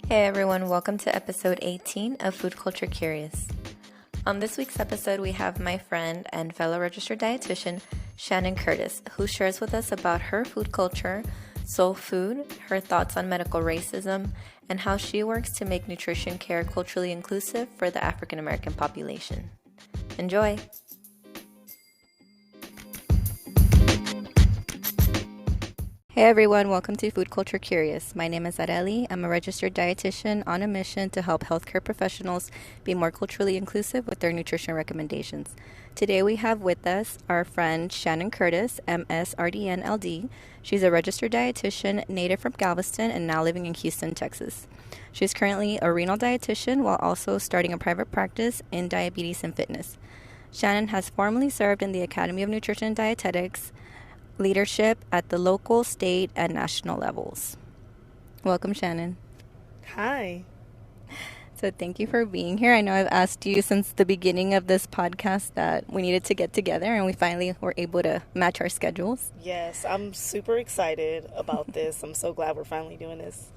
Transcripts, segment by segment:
Hey everyone, welcome to episode 18 of Food Culture Curious. On this week's episode, we have my friend and fellow registered dietitian, Shannon Curtis, who shares with us about her food culture, soul food, her thoughts on medical racism, and how she works to make nutrition care culturally inclusive for the African American population. Enjoy! Hey everyone, welcome to Food Culture Curious. My name is Areli. I'm a registered dietitian on a mission to help healthcare professionals be more culturally inclusive with their nutrition recommendations. Today we have with us our friend Shannon Curtis, MS RDN LD. She's a registered dietitian native from Galveston and now living in Houston, Texas. She's currently a renal dietitian while also starting a private practice in diabetes and fitness. Shannon has formerly served in the Academy of Nutrition and Dietetics leadership at the local, state, and national levels. Welcome, Shannon. Hi. So thank you for being here. I know I've asked you since the beginning of this podcast that we needed to get together, and we finally were able to match our schedules. Yes, I'm super excited about this. I'm so glad we're finally doing this.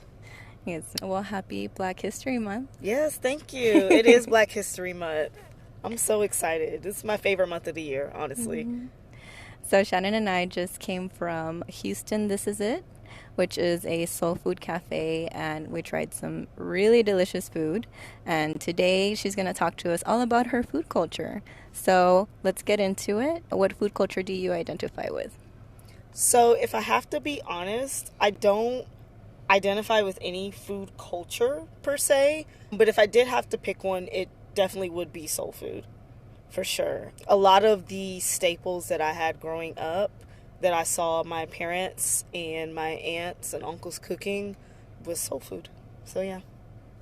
Yes. Well, happy Black History Month. Yes, thank you. It is Black History Month. I'm so excited. This is my favorite month of the year, honestly. Mm-hmm. So Shannon and I just came from Houston, This Is It, which is a soul food cafe, and we tried some really delicious food. And today she's going to talk to us all about her food culture. So let's get into it. What food culture do you identify with? So if I have to be honest, I don't identify with any food culture per se. But if I did have to pick one, it definitely would be soul food. For sure. A lot of the staples that I had growing up that I saw my parents and my aunts and uncles cooking was soul food. So, yeah.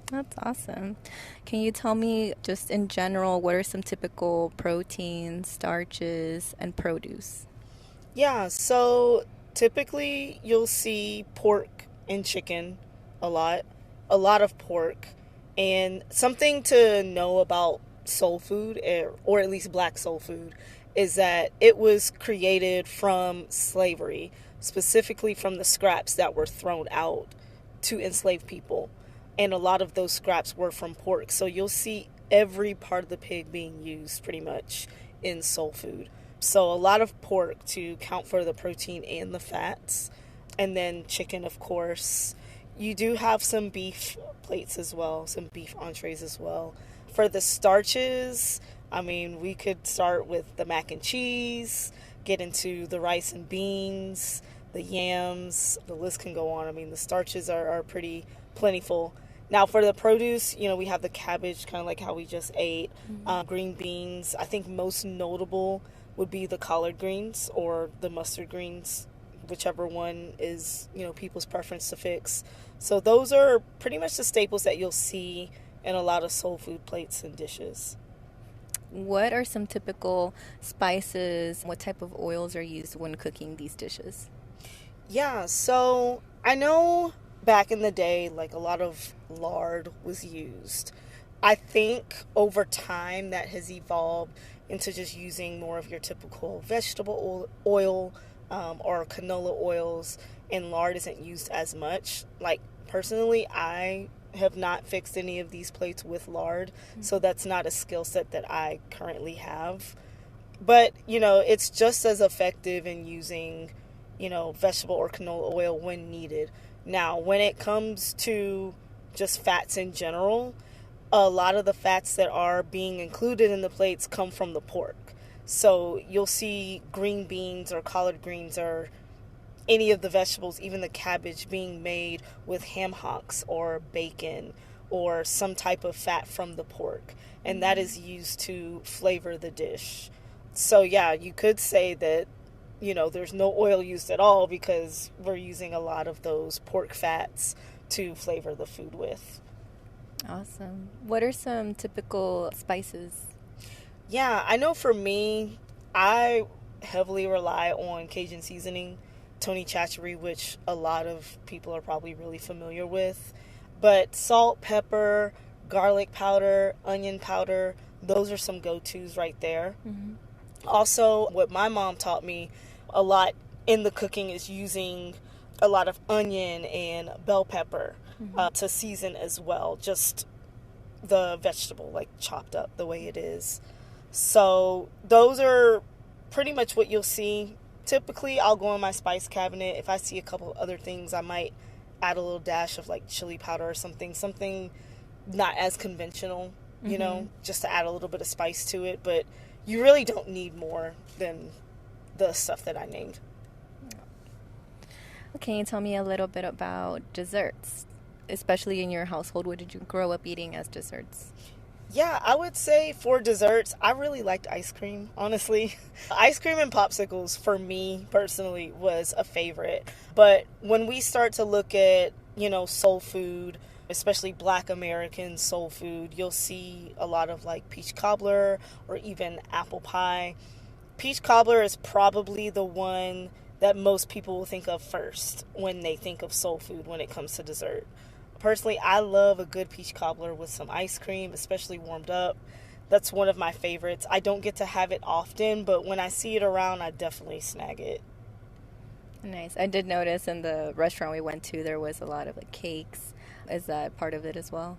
That's awesome. Can you tell me, just in general, what are some typical proteins, starches, and produce? Yeah, so typically you'll see pork and chicken a lot of pork. And something to know about soul food, or at least black soul food, is that it was created from slavery, specifically from the scraps that were thrown out to enslave people. And a lot of those scraps were from pork. So you'll see every part of the pig being used pretty much in soul food. So a lot of pork to count for the protein and the fats. And then chicken, of course. You do have some beef plates as well, some beef entrees as well. For the starches, I mean, we could start with the mac and cheese, get into the rice and beans, the yams, the list can go on. I mean, the starches are pretty plentiful. Now, for the produce, we have the cabbage, kind of like how we just ate, green beans. I think most notable would be the collard greens or the mustard greens, whichever one is, people's preference to fix. So those are pretty much the staples that you'll see and a lot of soul food plates and dishes. What are some typical spices? What type of oils are used when cooking these dishes? Yeah, so I know back in the day, like a lot of lard was used. I think over time that has evolved into just using more of your typical vegetable oil or canola oils, and lard isn't used as much. Like personally, I have not fixed any of these plates with lard, so that's not a skill set that I currently have. But, it's just as effective in using, vegetable or canola oil when needed. Now, when it comes to just fats in general, a lot of the fats that are being included in the plates come from the pork. So you'll see green beans or collard greens or any of the vegetables, even the cabbage, being made with ham hocks or bacon or some type of fat from the pork. And that is used to flavor the dish. So yeah, you could say that, there's no oil used at all because we're using a lot of those pork fats to flavor the food with. Awesome. What are some typical spices? Yeah, I know for me, I heavily rely on Cajun seasoning. Tony Chachery, which a lot of people are probably really familiar with. But salt, pepper, garlic powder, onion powder, those are some go-tos right there. Mm-hmm. Also, what my mom taught me a lot in the cooking is using a lot of onion and bell pepper. to season as well. Just the vegetable, like chopped up the way it is. So those are pretty much what you'll see. Typically, I'll go in my spice cabinet. If I see a couple other things, I might add a little dash of like chili powder or something not as conventional, you know, just to add a little bit of spice to it. But you really don't need more than the stuff that I named. Can you tell me a little bit about desserts, especially in your household? What did you grow up eating as desserts? Yeah, I would say for desserts, I really liked ice cream, honestly. Ice cream and popsicles, for me personally, was a favorite. But when we start to look at, you know, soul food, especially Black American soul food, you'll see a lot of like peach cobbler or even apple pie. Peach cobbler is probably the one that most people will think of first when they think of soul food when it comes to dessert. Personally, I love a good peach cobbler with some ice cream, especially warmed up. That's one of my favorites. I don't get to have it often, but when I see it around, I definitely snag it. Nice. I did notice in the restaurant we went to, there was a lot of like cakes. Is that part of it as well?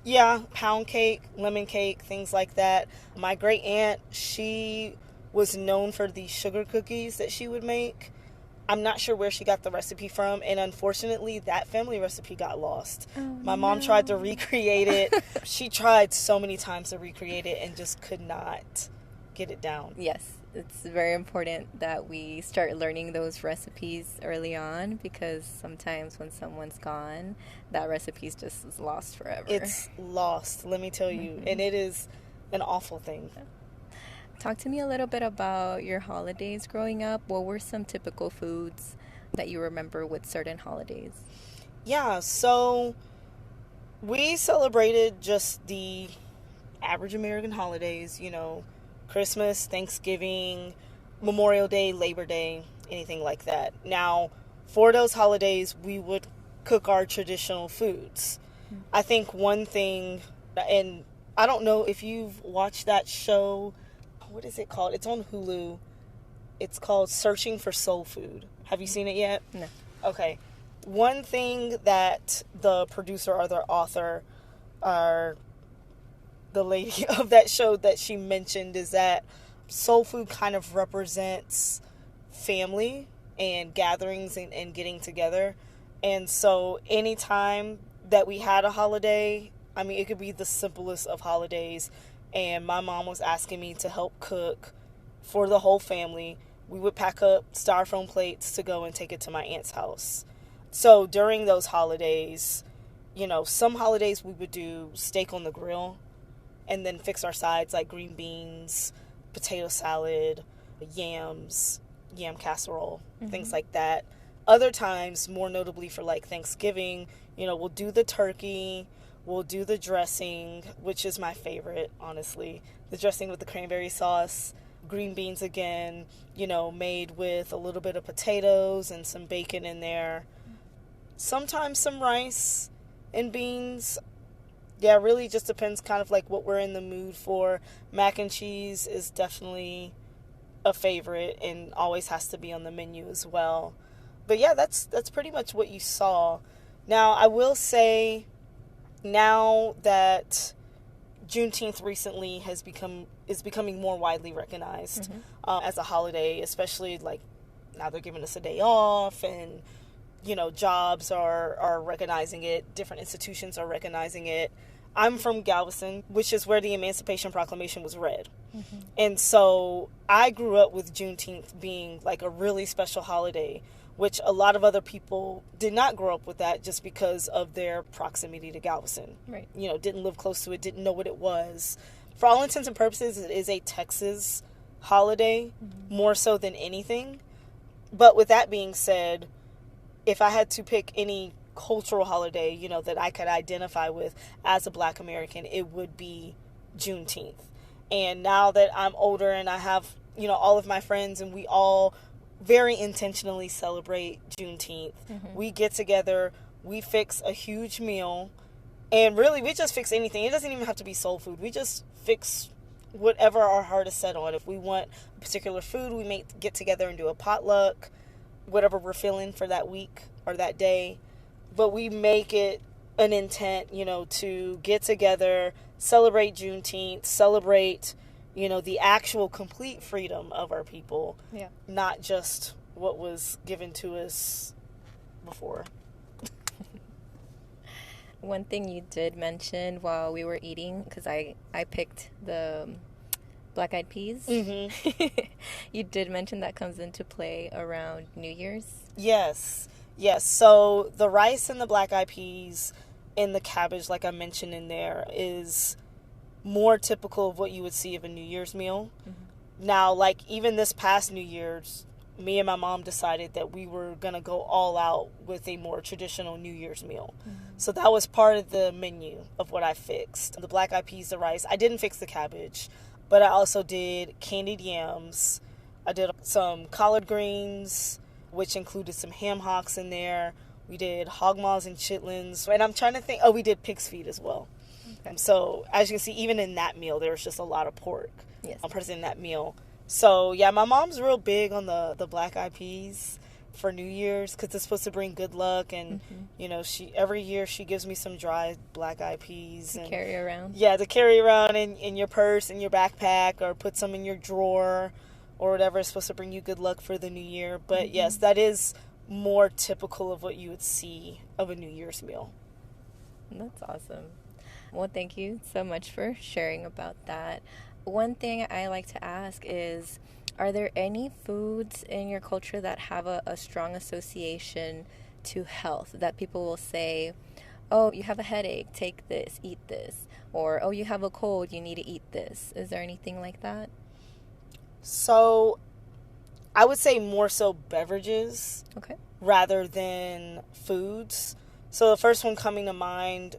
Yeah, pound cake, lemon cake, things like that. My great aunt, she was known for these sugar cookies that she would make. I'm not sure where she got the recipe from, and unfortunately, that family recipe got lost. My mom tried to recreate it. She tried so many times to recreate it and just could not get it down. Yes, it's very important that we start learning those recipes early on, because sometimes when someone's gone, that recipe's just is lost forever. It's lost, let me tell you, and it is an awful thing. Talk to me a little bit about your holidays growing up. What were some typical foods that you remember with certain holidays? Yeah, so we celebrated just the average American holidays, you know, Christmas, Thanksgiving, Memorial Day, Labor Day, anything like that. Now, for those holidays, we would cook our traditional foods. I think one thing, and I don't know if you've watched that show, what is it called? It's on Hulu. It's called Searching for Soul Food. Have you seen it yet? No. Okay. One thing that the producer or the author or the lady of that show that she mentioned is that soul food kind of represents family and gatherings and getting together. And so anytime that we had a holiday, I mean, it could be the simplest of holidays, and my mom was asking me to help cook for the whole family, we would pack up styrofoam plates to go and take it to my aunt's house. So during those holidays, you know, some holidays we would do steak on the grill and then fix our sides like green beans, potato salad, yams, yam casserole, things like that. Other times, more notably for like Thanksgiving, you know, we'll do the turkey, we'll do the dressing, which is my favorite, honestly. The dressing with the cranberry sauce, green beans again, you know, made with a little bit of potatoes and some bacon in there. Sometimes some rice and beans. Yeah, it really just depends kind of like what we're in the mood for. Mac and cheese is definitely a favorite and always has to be on the menu as well. But yeah, that's pretty much what you saw. Now, I will say, now that Juneteenth recently is becoming more widely recognized as a holiday, especially like now they're giving us a day off, and you know, jobs are recognizing it, different institutions are recognizing it. I'm from Galveston, which is where the Emancipation Proclamation was read. And so I grew up with Juneteenth being like a really special holiday, which a lot of other people did not grow up with that just because of their proximity to Galveston. Right. You know, didn't live close to it, didn't know what it was. For all intents and purposes, it is a Texas holiday, more so than anything. But with that being said, if I had to pick any cultural holiday, you know, that I could identify with as a Black American, it would be Juneteenth. And now that I'm older and I have, you know, all of my friends and we all very intentionally celebrate Juneteenth. We get together, we fix a huge meal, and really we just fix anything. It doesn't even have to be soul food. We just fix whatever our heart is set on. If we want a particular food, we may get together and do a potluck, whatever we're feeling for that week or that day. But we make it an intent, to get together, celebrate Juneteenth, celebrate, the actual complete freedom of our people. Yeah. Not just what was given to us before. One thing you did mention while we were eating, because I picked the black eyed peas. Mm-hmm. You did mention that comes into play around New Year's. Yes. So the rice and the black eyed peas and the cabbage, like I mentioned in there, is more typical of what you would see of a New Year's meal. Mm-hmm. Now, like even this past New Year's, me and my mom decided that we were going to go all out with a more traditional New Year's meal. Mm-hmm. So that was part of the menu of what I fixed. The black eyed peas, the rice. I didn't fix the cabbage, but I also did candied yams. I did some collard greens, which included some ham hocks in there. We did hog maws and chitlins. And I'm trying to think, we did pig's feet as well. Okay. So as you can see, even in that meal, there was just a lot of pork. Yes. Present in that meal. So, yeah, my mom's real big on the black eyed peas for New Year's because it's supposed to bring good luck. And, she every year she gives me some dry black eyed peas. To carry around? Yeah, to carry around in your purse, in your backpack, or put some in your drawer or whatever. It's supposed to bring you good luck for the new year. But, yes, that is more typical of what you would see of a New Year's meal. That's awesome. Well, thank you so much for sharing about that. One thing I like to ask is, are there any foods in your culture that have a strong association to health that people will say, oh, you have a headache, take this, eat this, or, oh, you have a cold, you need to eat this? Is there anything like that? So I would say more so beverages rather than foods. So the first one coming to mind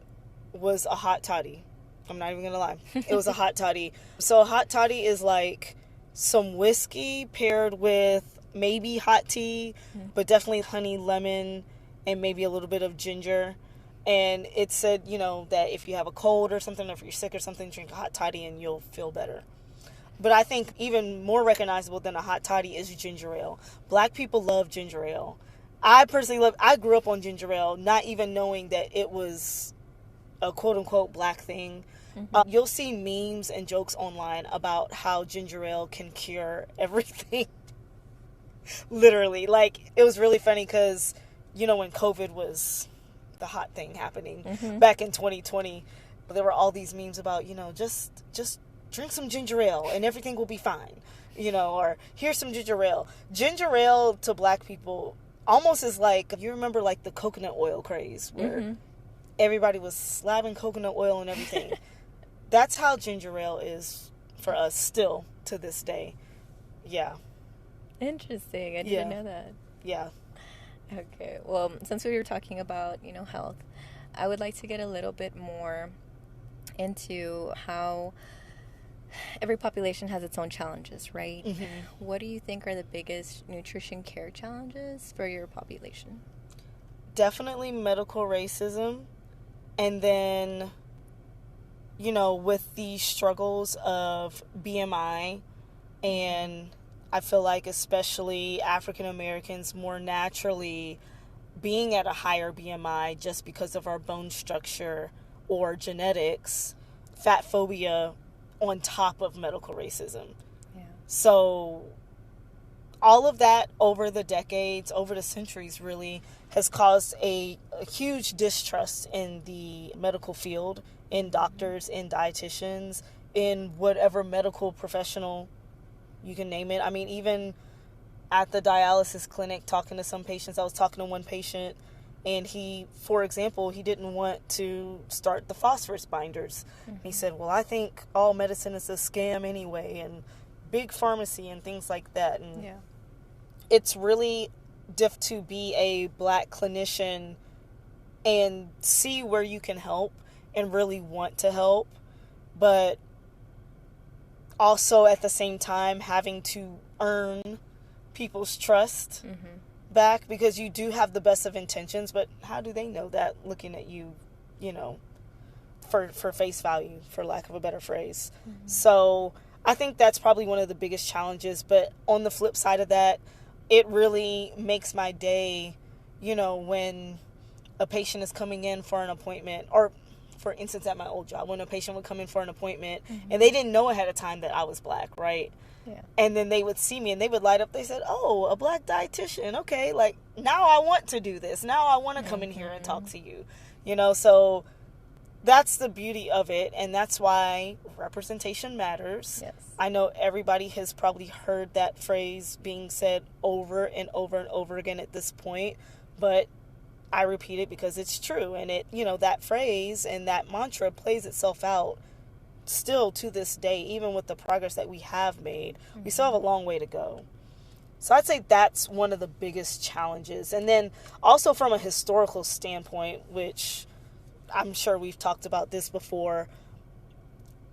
was a hot toddy. I'm not even going to lie. It was a hot toddy. So a hot toddy is like some whiskey paired with maybe hot tea, but definitely honey, lemon, and maybe a little bit of ginger. And it said, that if you have a cold or something, or if you're sick or something, drink a hot toddy and you'll feel better. But I think even more recognizable than a hot toddy is ginger ale. Black people love ginger ale. I personally I grew up on ginger ale, not even knowing that it was a quote-unquote black thing. You'll see memes and jokes online about how ginger ale can cure everything. Literally. Like, it was really funny because, when COVID was the hot thing happening back in 2020, there were all these memes about, just drink some ginger ale and everything will be fine. Or here's some ginger ale. Ginger ale to black people almost is like, you remember like the coconut oil craze where everybody was slapping coconut oil and everything. That's how ginger ale is for us still to this day. Yeah. Interesting. I didn't know that. Yeah. Okay. Well, since we were talking about, health, I would like to get a little bit more into how every population has its own challenges, right? Mm-hmm. What do you think are the biggest nutrition care challenges for your population? Definitely medical racism. And then, with the struggles of BMI, and I feel like especially African Americans more naturally being at a higher BMI just because of our bone structure or genetics, fat phobia on top of medical racism. Yeah. So all of that over the decades, over the centuries really, has caused a huge distrust in the medical field, in doctors, in dietitians, in whatever medical professional you can name it. I mean, even at the dialysis clinic, talking to some patients, I was talking to one patient, and he, for example, he didn't want to start the phosphorus binders. He said, well, I think all medicine is a scam anyway, and big pharmacy and things like that. And it's really diff to be a black clinician and see where you can help and really want to help, but also at the same time having to earn people's trust back, because you do have the best of intentions, but how do they know that looking at you, for face value, for lack of a better phrase? So I think that's probably one of the biggest challenges. But on the flip side of that, it really makes my day, when a patient is coming in for an appointment, or for instance at my old job, when a patient would come in for an appointment and they didn't know ahead of time that I was Black, right? Yeah. And then they would see me and they would light up. They said, oh, a Black dietitian. Okay, like, now I want to do this. Now I want to come in here and talk to you. You know, so that's the beauty of it. And that's why representation matters. Yes. I know everybody has probably heard that phrase being said over and over and over again at this point. But I repeat it because it's true. And it, you know, that phrase and that mantra plays itself out still to this day, even with the progress that we have made. We still have a long way to go. So I'd say that's one of the biggest challenges. And then also from a historical standpoint, which I'm sure we've talked about this before,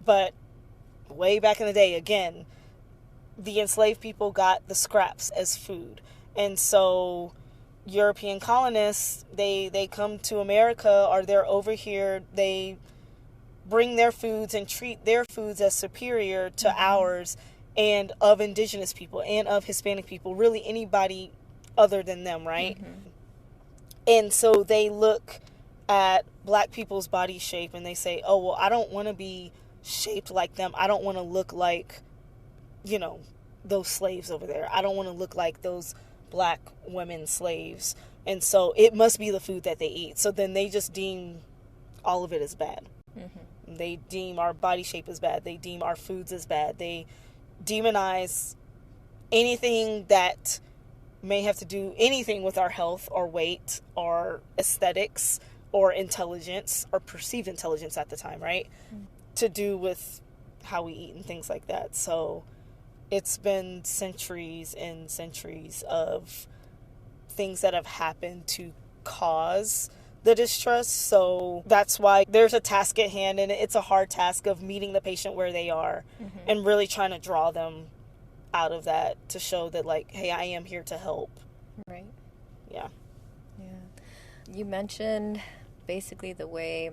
but way back in the day, again, the enslaved people got the scraps as food. And so European colonists, they come to America, or they're over here, they bring their foods and treat their foods as superior to ours and of indigenous people and of Hispanic people, really anybody other than them, right? And so they look at Black people's body shape and they say, oh, well, I don't want to be shaped like them. I don't want to look like, you know, those slaves over there. I don't want to look like those Black women slaves. And so it must be the food that they eat. So then they just deem all of it as bad. They deem our body shape as bad. They deem our foods as bad. They demonize anything that may have to do anything with our health or weight or aesthetics or intelligence or perceived intelligence at the time, right? To do with how we eat and things like that. So it's been centuries and centuries of things that have happened to cause the distrust. So that's why there's a task at hand, and it's a hard task of meeting the patient where they are and really trying to draw them out of that to show that, like, hey, I am here to help. Right. Yeah. You mentioned basically the way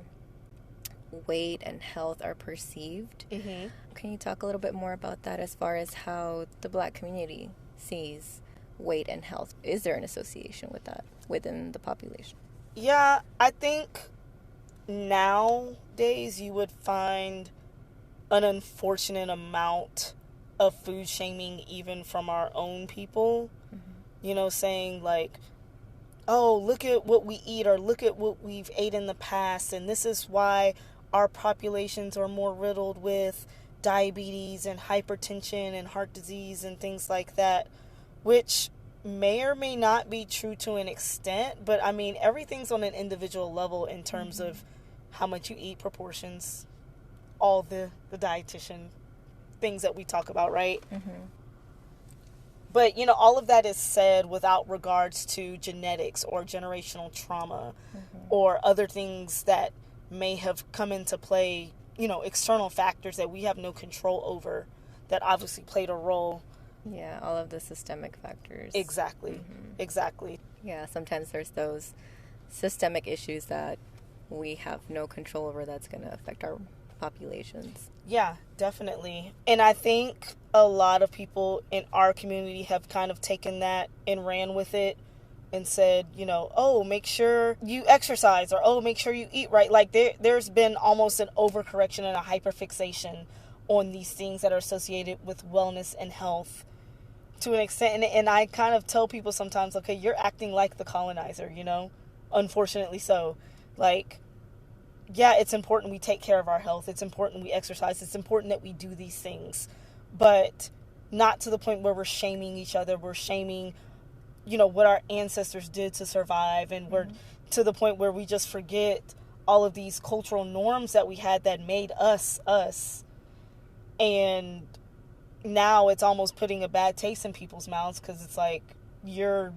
weight and health are perceived. Can you talk a little bit more about that as far as how the Black community sees weight and health? Is there an association with that within the population? Yeah, I think nowadays you would find an unfortunate amount of food shaming even from our own people. You know, saying like, oh, look at what we eat, or look at what we've ate in the past, and this is why our populations are more riddled with diabetes and hypertension and heart disease and things like that, which may or may not be true to an extent, but I mean, everything's on an individual level in terms of how much you eat, proportions, all the dietitian things that we talk about, right? But, you know, all of that is said without regards to genetics or generational trauma or other things that may have come into play, you know, external factors that we have no control over that obviously played a role. Yeah, all of the systemic factors. Exactly. Exactly. Yeah, sometimes there's those systemic issues that we have no control over that's going to affect our populations. Yeah, definitely. And I think a lot of people in our community have kind of taken that and ran with it and said, you know, oh, make sure you exercise, or oh, make sure you eat right. Like there's been almost an overcorrection and a hyperfixation on these things that are associated with wellness and health to an extent. And I kind of tell people sometimes, okay, you're acting like the colonizer, you know, unfortunately so. Like, yeah, it's important we take care of our health. It's important we exercise. It's important that we do these things, but not to the point where we're shaming each other. We're shaming, you know, what our ancestors did to survive. And we're to the point where we just forget all of these cultural norms that we had that made us, us. And now it's almost putting a bad taste in people's mouths because it's like you're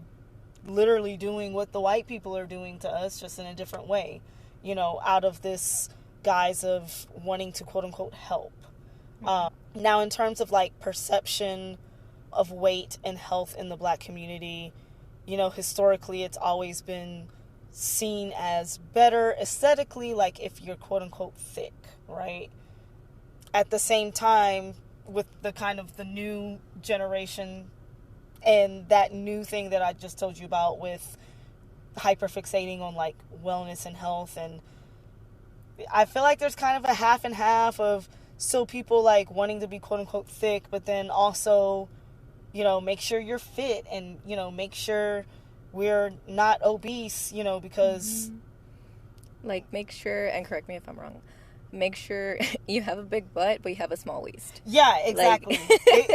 literally doing what the white people are doing to us, just in a different way, you know, out of this guise of wanting to quote unquote help. Now, in terms of like perception of weight and health in the Black community, you know, historically it's always been seen as better aesthetically, like if you're quote unquote thick, right? At the same time, with the kind of the new generation and that new thing that I just told you about with hyperfixating on like wellness and health. And I feel like there's kind of a half and half of still people like wanting to be quote unquote thick, but then also, you know, make sure you're fit and, you know, make sure we're not obese, you know, because like make sure, and correct me if I'm wrong, make sure you have a big butt but you have a small waist. Yeah, exactly.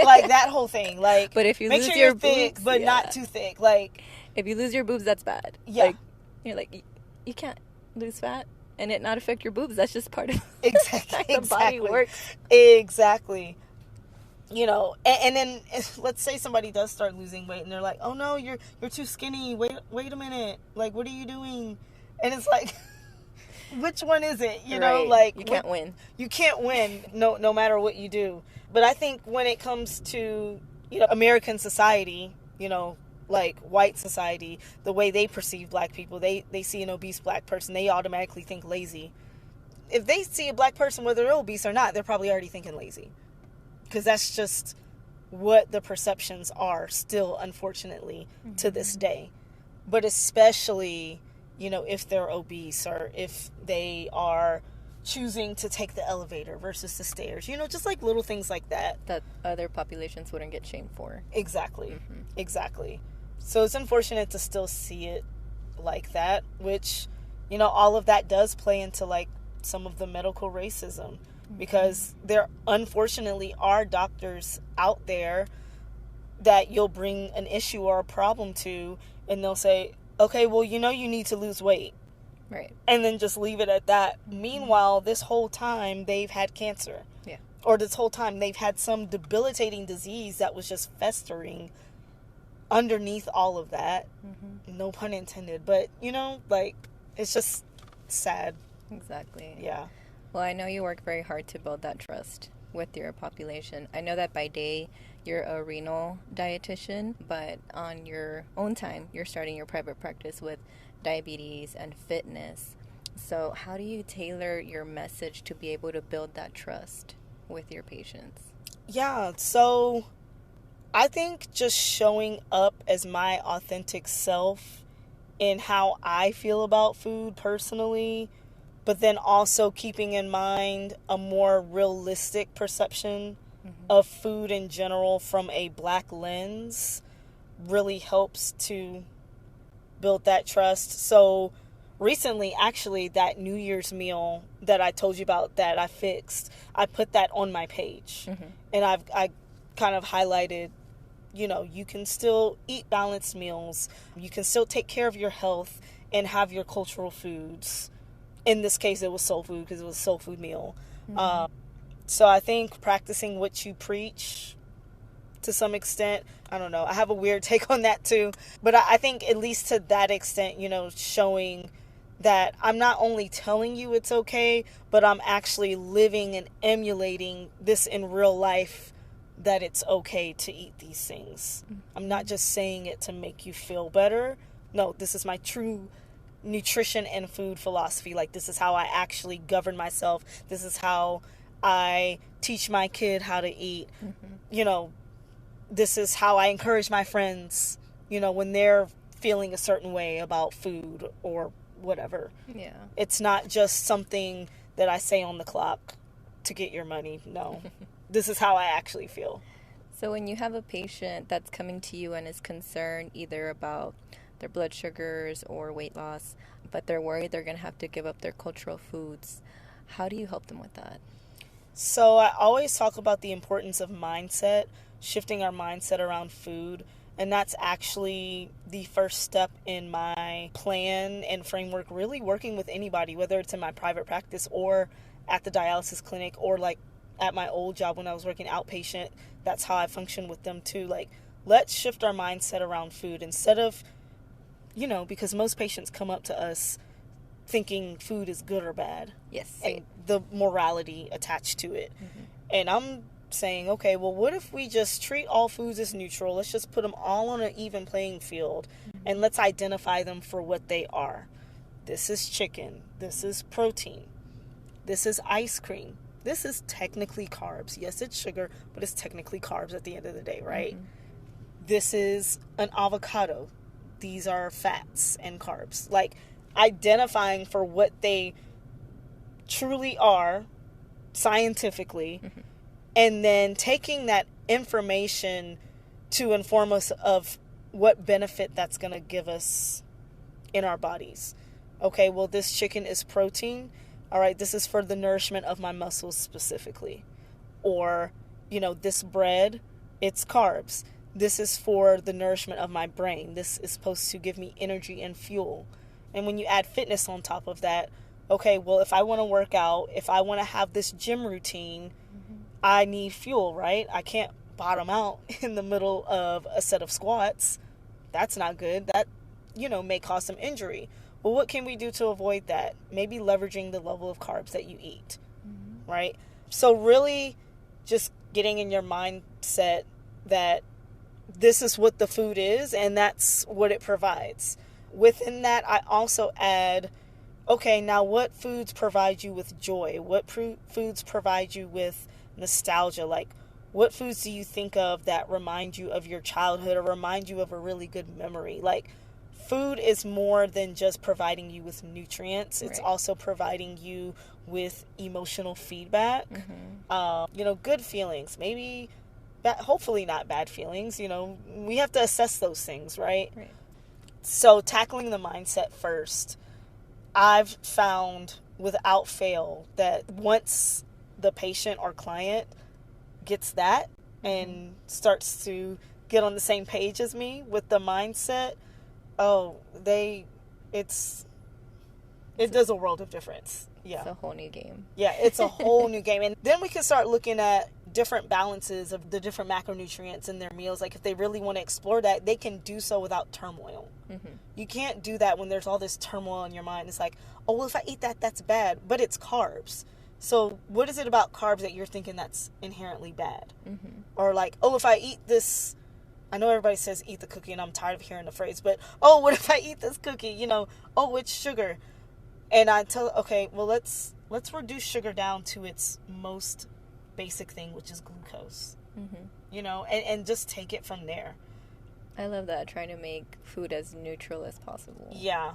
Like that whole thing. Like, but if you make lose sure your you're thick boobs, but not too thick. Like, if you lose your boobs, that's bad. Yeah. Like, you're like, you can't lose fat and it not affect your boobs. That's just part of exactly how the body works. Exactly. You know, and then let's say somebody does start losing weight and they're like, oh no, you're too skinny. Wait a minute. Like, what are you doing? And it's like, which one is it? You know, like, you can't win. You can't win no matter what you do. But I think when it comes to, you know, American society, you know, like white society, the way they perceive black people, they see an obese black person, they automatically think lazy. If they see a black person, whether they're obese or not, they're probably already thinking lazy. Because that's just what the perceptions are still, unfortunately, to this day. But especially, you know, if they're obese or if they are choosing to take the elevator versus the stairs, you know, just like little things like that. That other populations wouldn't get shamed for. Exactly. Exactly. So it's unfortunate to still see it like that, which, you know, all of that does play into like some of the medical racism. Because there unfortunately are doctors out there that you'll bring an issue or a problem to and they'll say, okay, well, you know, you need to lose weight. Right. And then just leave it at that. Meanwhile, this whole time they've had cancer. Yeah. Or this whole time they've had some debilitating disease that was just festering underneath all of that. No pun intended. But, you know, like, it's just sad. Exactly. Yeah. Well, I know you work very hard to build that trust with your population. I know that by day you're a renal dietitian, but on your own time, you're starting your private practice with diabetes and fitness. So how do you tailor your message to be able to build that trust with your patients? Yeah, so I think just showing up as my authentic self in how I feel about food personally, but then also keeping in mind a more realistic perception of food in general from a black lens really helps to build that trust. So recently, actually, that New Year's meal that I told you about that I fixed, I put that on my page. And I kind of highlighted, you know, you can still eat balanced meals. You can still take care of your health and have your cultural foods. In this case, it was soul food because it was a soul food meal. So I think practicing what you preach to some extent, I don't know. I have a weird take on that too. But I think at least to that extent, you know, showing that I'm not only telling you it's okay, but I'm actually living and emulating this in real life, that it's okay to eat these things. I'm not just saying it to make you feel better. No, this is my true nutrition and food philosophy. Like, this is how I actually govern myself. This is how I teach my kid how to eat. You know, this is how I encourage my friends, you know, when they're feeling a certain way about food or whatever. Yeah. It's not just something that I say on the clock to get your money. No. This is how I actually feel. So when you have a patient that's coming to you and is concerned either about their blood sugars or weight loss, but they're worried they're going to have to give up their cultural foods, how do you help them with that? So I always talk about the importance of mindset, shifting our mindset around food. And that's actually the first step in my plan and framework, really working with anybody, whether it's in my private practice or at the dialysis clinic or like at my old job when I was working outpatient. That's how I function with them too. Like, let's shift our mindset around food instead of, you know, because most patients come up to us thinking food is good or bad. Yes. And the morality attached to it. And I'm saying, okay, well, what if we just treat all foods as neutral? Let's just put them all on an even playing field and let's identify them for what they are. This is chicken. This is protein. This is ice cream. This is technically carbs. Yes, it's sugar, but it's technically carbs at the end of the day, right? This is an avocado. these are fats and carbs. Like, identifying for what they truly are scientifically, and then taking that information to inform us of what benefit that's going to give us in our bodies. Okay, well, this chicken is protein. All right, this is for the nourishment of my muscles specifically. Or, this bread, it's carbs. This is for the nourishment of my brain. This is supposed to give me energy and fuel. And when you add fitness on top of that, okay, well, if I want to work out, if I want to have this gym routine, I need fuel, right? I can't bottom out in the middle of a set of squats. That's not good. That, may cause some injury. Well, what can we do to avoid that? Maybe leveraging the level of carbs that you eat, right? So really just getting in your mindset that this is what the food is and that's what it provides. Within that, I also add, okay, now what foods provide you with joy? What foods provide you with nostalgia? Like, what foods do you think of that remind you of your childhood or remind you of a really good memory? Like, food is more than just providing you with nutrients. It's also providing you with emotional feedback, good feelings, maybe hopefully not bad feelings. We have to assess those things, right? So tackling the mindset first, I've found without fail that once the patient or client gets that and starts to get on the same page as me with the mindset, it does a world of difference. Yeah. It's a whole new game. Yeah, it's a whole new game. And then we can start looking at different balances of the different macronutrients in their meals. Like, if they really want to explore that, they can do so without turmoil. You can't do that when there's all this turmoil in your mind. It's like, oh, well, if I eat that, that's bad. But it's carbs. So what is it about carbs that you're thinking that's inherently bad? Or like, oh, if I eat this, I know everybody says eat the cookie, and I'm tired of hearing the phrase, but, oh, what if I eat this cookie? Oh, it's sugar. And I tell, okay, well, let's reduce sugar down to its most basic thing, which is glucose. And just take it from there. I love that, trying to make food as neutral as possible. Yeah.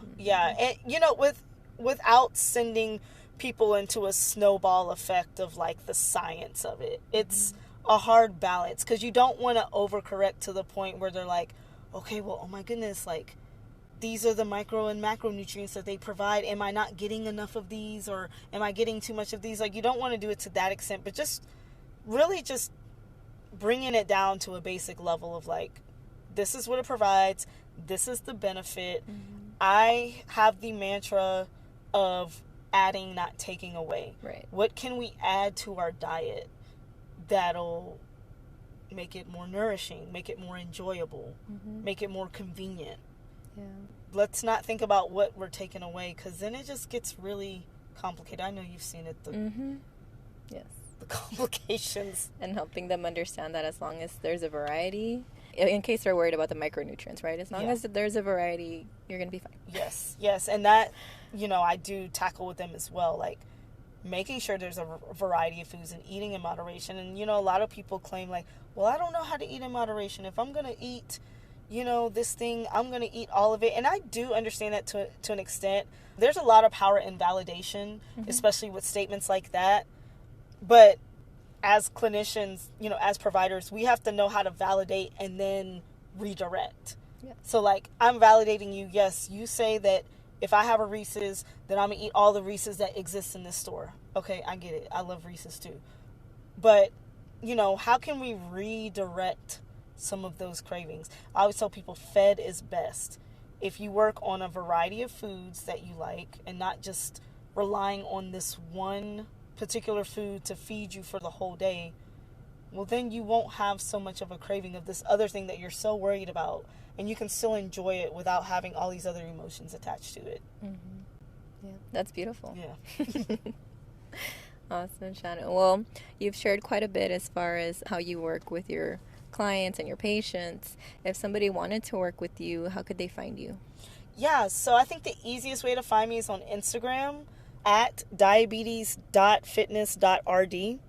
And, without sending people into a snowball effect of, like, the science of it. It's a hard balance, because you don't want to overcorrect to the point where they're like, okay, well, oh my goodness, like, these are the micro and macronutrients that they provide. Am I not getting enough of these, or am I getting too much of these? Like, you don't want to do it to that extent, but just really just bringing it down to a basic level of, like, this is what it provides. This is the benefit. I have the mantra of adding, not taking away. What can we add to our diet that'll make it more nourishing, make it more enjoyable, make it more convenient? Let's not think about what we're taking away, because then it just gets really complicated. I know you've seen it. Yes. The complications. And helping them understand that as long as there's a variety, in case they're worried about the micronutrients, right? As long as there's a variety, you're going to be fine. Yes. And that, I do tackle with them as well. Like, making sure there's a variety of foods and eating in moderation. And, a lot of people claim, like, well, I don't know how to eat in moderation. If I'm going to eat, this thing, I'm going to eat all of it. And I do understand that to an extent. There's a lot of power in validation, especially with statements like that. But as clinicians, as providers, we have to know how to validate and then redirect. So, like, I'm validating you. Yes, you say that if I have a Reese's, then I'm going to eat all the Reese's that exist in this store. Okay, I get it. I love Reese's too. But, how can we redirect some of those cravings? I always tell people fed is best. If you work on a variety of foods that you like and not just relying on this one particular food to feed you for the whole day, well, then you won't have so much of a craving of this other thing that you're so worried about, and you can still enjoy it without having all these other emotions attached to it. Yeah, that's beautiful. Yeah. Awesome, Shannon. Well, you've shared quite a bit as far as how you work with your clients and your patients. If somebody wanted to work with you, how could they find you? Yeah, so I think the easiest way to find me is on Instagram at diabetes.fitness.rd.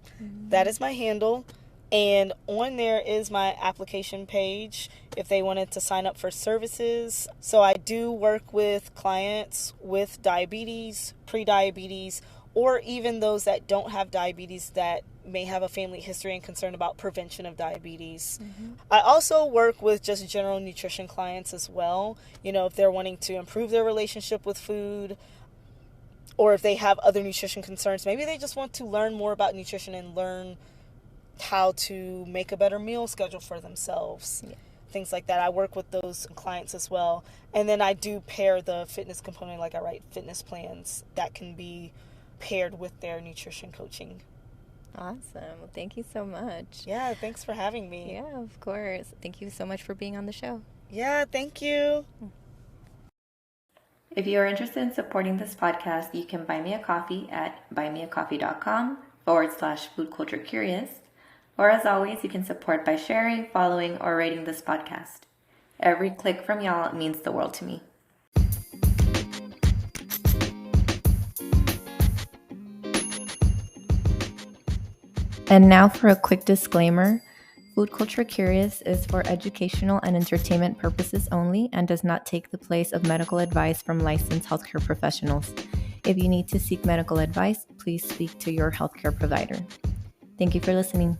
That is my handle. And on there is my application page if they wanted to sign up for services. So I do work with clients with diabetes, pre-diabetes, or even those that don't have diabetes that may have a family history and concern about prevention of diabetes. I also work with just general nutrition clients as well. You know, if they're wanting to improve their relationship with food, or if they have other nutrition concerns, maybe they just want to learn more about nutrition and learn how to make a better meal schedule for themselves. Yeah. Things like that. I work with those clients as well. And then I do pair the fitness component, like I write fitness plans that can be paired with their nutrition coaching. Awesome. Well, thank you so much. Yeah, thanks for having me. Yeah, of course. Thank you so much for being on the show. Yeah, thank you. If you are interested in supporting this podcast, you can buy me a coffee at buymeacoffee.com/foodculturecurious. Or as always, you can support by sharing, following, or rating this podcast. Every click from y'all means the world to me. And now for a quick disclaimer. Food Culture Curious is for educational and entertainment purposes only and does not take the place of medical advice from licensed healthcare professionals. If you need to seek medical advice, please speak to your healthcare provider. Thank you for listening.